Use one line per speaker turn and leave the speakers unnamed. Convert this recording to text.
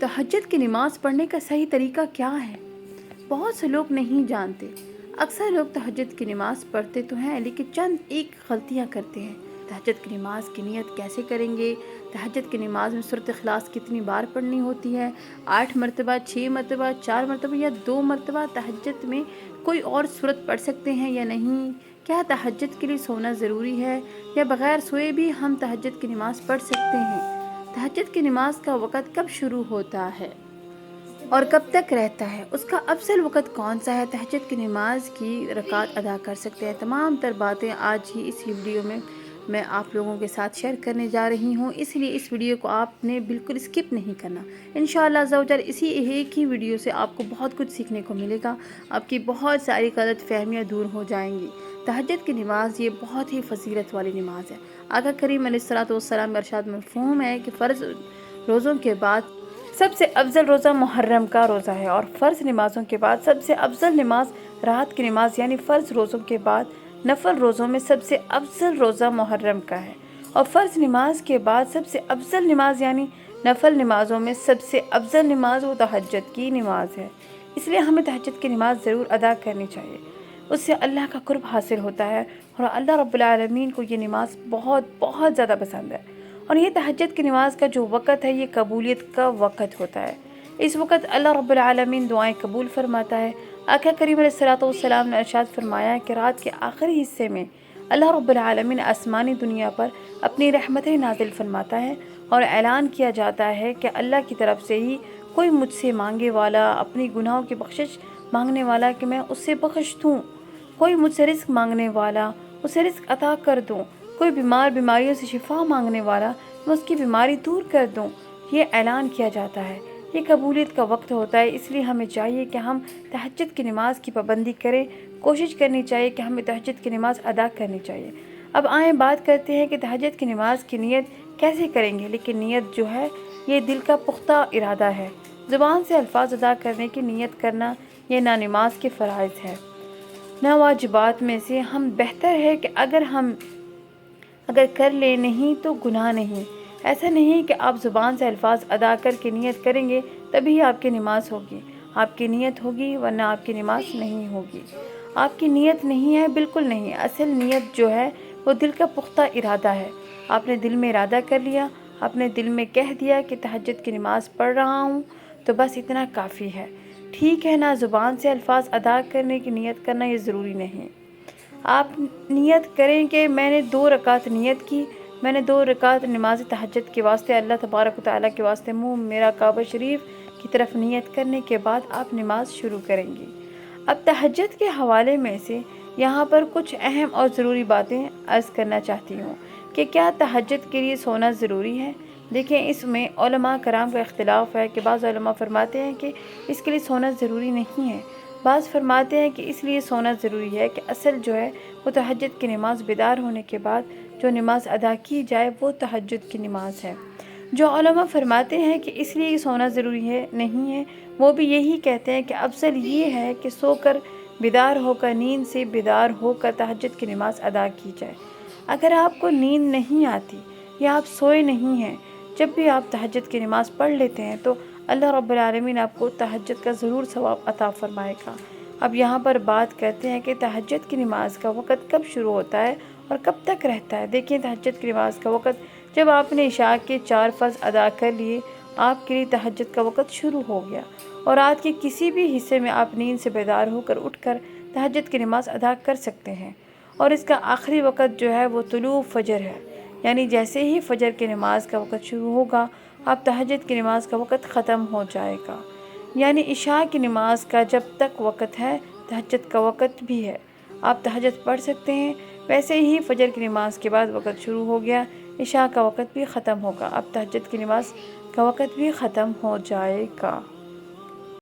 तहज्जुद की नमाज़ पढ़ने का सही तरीका क्या है? बहुत से लोग नहीं जानते। अक्सर लोग तहज्जुद की नमाज़ पढ़ते तो हैं लेकिन चंद एक गलतियाँ करते हैं। तहज्जुद की नमाज़ की नियत कैसे करेंगे? तहज्जुद की नमाज़ में सूरत इखलास कितनी बार पढ़नी होती है? 8 मरतबा, 6 मरतबा, 4 मरतबा या 2 मरतबा? तहज्जुद में कोई और सूरत पढ़ सकते हैं या नहीं? क्या तहज्जुद के लिए सोना ज़रूरी है या बग़ैर सोए भी हम तहज्जुद की नमाज़ पढ़ सकते हैं? तहज्जुद की नमाज़ का वक़्त कब शुरू होता है और कब तक रहता है? उसका अफ़ज़ल वक़्त कौन सा है? तहज्जुद की नमाज़ की रकात अदा कर सकते हैं। तमाम तर बातें आज ही इस वीडियो में मैं आप लोगों के साथ शेयर करने जा रही हूँ, इसलिए इस वीडियो को आपने बिल्कुल स्किप नहीं करना। इंशाअल्लाह अज़्ज़ा व जल इसी एक ही वीडियो से आपको बहुत कुछ सीखने को मिलेगा। आपकी बहुत सारी गलतफ़हमियाँ दूर हो जाएंगी। तहज्जुद की नमाज़ ये बहुत ही फ़ज़ीलत वाली नमाज़ है। आका करीम अलैहिस्सलातु वस्सलाम का इरशाद मफ़हूम है कि फ़र्ज़ रोज़ों के बाद सबसे अफजल रोज़ा मुहर्रम का रोज़ा है और फ़र्ज़ नमाज़ों के बाद सबसे अफजल नमाज रात की नमाज यानी फ़र्ज़ रोज़ों के बाद नफल रोज़ों में सबसे अफजल रोज़ा मुहर्रम का है और फ़र्ज़ नमाज के बाद सबसे अफजल नमाज यानी नफल नमाज़ों में सबसे अफजल नमाज वो तहज्जुद की नमाज है। इसलिए हमें तहज्जुद की नमाज ज़रूर अदा करनी चाहिए। उससे अल्लाह का कुर्ब हासिल होता है और अल्लाह रब्बुल आलमीन को ये नमाज बहुत बहुत ज़्यादा पसंद है। और ये तहज्जुद की नमाज का जो वक़्त है ये कबूलियत का वक़्त होता है। इस वक़्त अल्लाह रब्बुल आलमीन दुआएं कबूल फरमाता है। आका करीम अलैहिस्सलातु वस्सलाम ने इरशाद फरमाया कि रात के आखिरी हिस्से में अल्लाह रब्बुल आलमीन आसमानी दुनिया पर अपनी रहमतें नाज़िल फरमाता है और ऐलान किया जाता है कि अल्लाह की तरफ से ही कोई मुझसे मांगे वाला, अपनी गुनाहों की बख्शिश मांगने वाला कि मैं उससे बख्श दूँ, कोई मुझसे रिज़्क़ मांगने वाला उसे रिज़्क़ अता कर दूँ, कोई बीमार बीमारियों से शिफा मांगने वाला मैं उसकी बीमारी दूर कर दूँ। ये ऐलान किया जाता है। ये कबूलियत का वक्त होता है, इसलिए हमें चाहिए कि हम तहज्जुद की नमाज की पाबंदी करें। कोशिश करनी चाहिए कि हमें तहज्जुद की नमाज अदा करनी चाहिए। अब आएँ बात करते हैं कि तहज्जुद की नमाज की नियत कैसे करेंगे। लेकिन नियत जो है ये दिल का पुख्ता इरादा है। ज़ुबान से अल्फाज अदा करने की नियत करना ये ना नमाज के फ़राइज़ है ना वाजिबात में से। हम बेहतर है कि अगर कर ले नहीं तो गुनाह नहीं। ऐसा नहीं कि आप ज़ुबान से अल्फाज अदा करके नियत करेंगे तभी आपकी नमाज होगी। आपकी नियत होगी वरना आपकी नमाज नहीं होगी। आपकी नियत नहीं है, बिल्कुल नहीं। असल नियत जो है वो दिल का पुख्ता इरादा है। आपने दिल में इरादा कर लिया, आपने दिल में कह दिया कि तहज्जुद की नमाज पढ़ रहा हूँ, तो बस इतना काफ़ी है। ठीक है ना, ज़ुबान से अल्फाज अदा करने की नियत करना ये ज़रूरी नहीं। आप नियत करें कि मैंने 2 रकात नियत की, मैंने 2 रकात नमाज तहज्जुद के वास्ते अल्लाह तबारक व तआला के वास्ते मुँह मेरा काबा शरीफ की तरफ नियत करने के बाद आप नमाज शुरू करेंगी। अब तहज्जुद के हवाले में से यहाँ पर कुछ अहम और ज़रूरी बातें अर्ज़ करना चाहती हूँ कि क्या तहज्जुद के लिए सोना ज़रूरी है। देखें, इसमें उलमा कराम का इख्तिलाफ़ है कि बाज़ उलमा फरमाते हैं कि इसके लिए सोना ज़रूरी नहीं है, बाज़ फरमाते हैं कि इसलिए सोना ज़रूरी है कि असल जो है वो तहज्जुद की नमाज़ बेदार होने के बाद जो नमाज़ अदा की जाए वो तहज्जुद की नमाज़ है। जो उलमा फरमाते हैं कि इसलिए सोना ज़रूरी है नहीं है, वो भी यही कहते हैं कि अफजल ये है कि सोकर बेदार होकर, नींद से बेदार होकर तहज्जुद की नमाज़ अदा की जाए। अगर आपको नींद नहीं आती या आप सोए नहीं हैं, जब भी आप तहज्जुद की नमाज़ पढ़ लेते हैं तो अल्लाह रब्बुल आलमीन आपको तहज्जुद का ज़रूर सवाब अता फ़रमाएगा। अब यहाँ पर बात करते हैं कि तहज्जुद की नमाज़ का वक़्त कब शुरू होता है और कब तक रहता है। देखिए, तहज्जुद की नमाज़ का वक़्त जब आपने इशा के 4 फ़र्ज़ अदा कर लिए, आपके लिए तहज्जुद का वक़्त शुरू हो गया और रात के किसी भी हिस्से में आप नींद से बेदार होकर उठकर तहज्जुद की नमाज़ अदा कर सकते हैं। और इसका आखिरी वक़्त जो है वो तुलू फ़जर है, यानी जैसे ही फ़जर की नमाज़ का वक़्त शुरू होगा आप तहज्जुद की नमाज़ का वक़्त ख़त्म हो जाएगा। यानी इशा की नमाज़ का जब तक वक़्त है तहज्जुद का वक़्त भी है। आप तहज्जुद पढ़ सकते हैं। वैसे ही फ़जर की नमाज़ के बाद वक़्त शुरू हो गया, इशा का वक़्त भी ख़त्म होगा, अब तहज्जुद की नमाज़ का वक़्त भी ख़त्म हो जाएगा।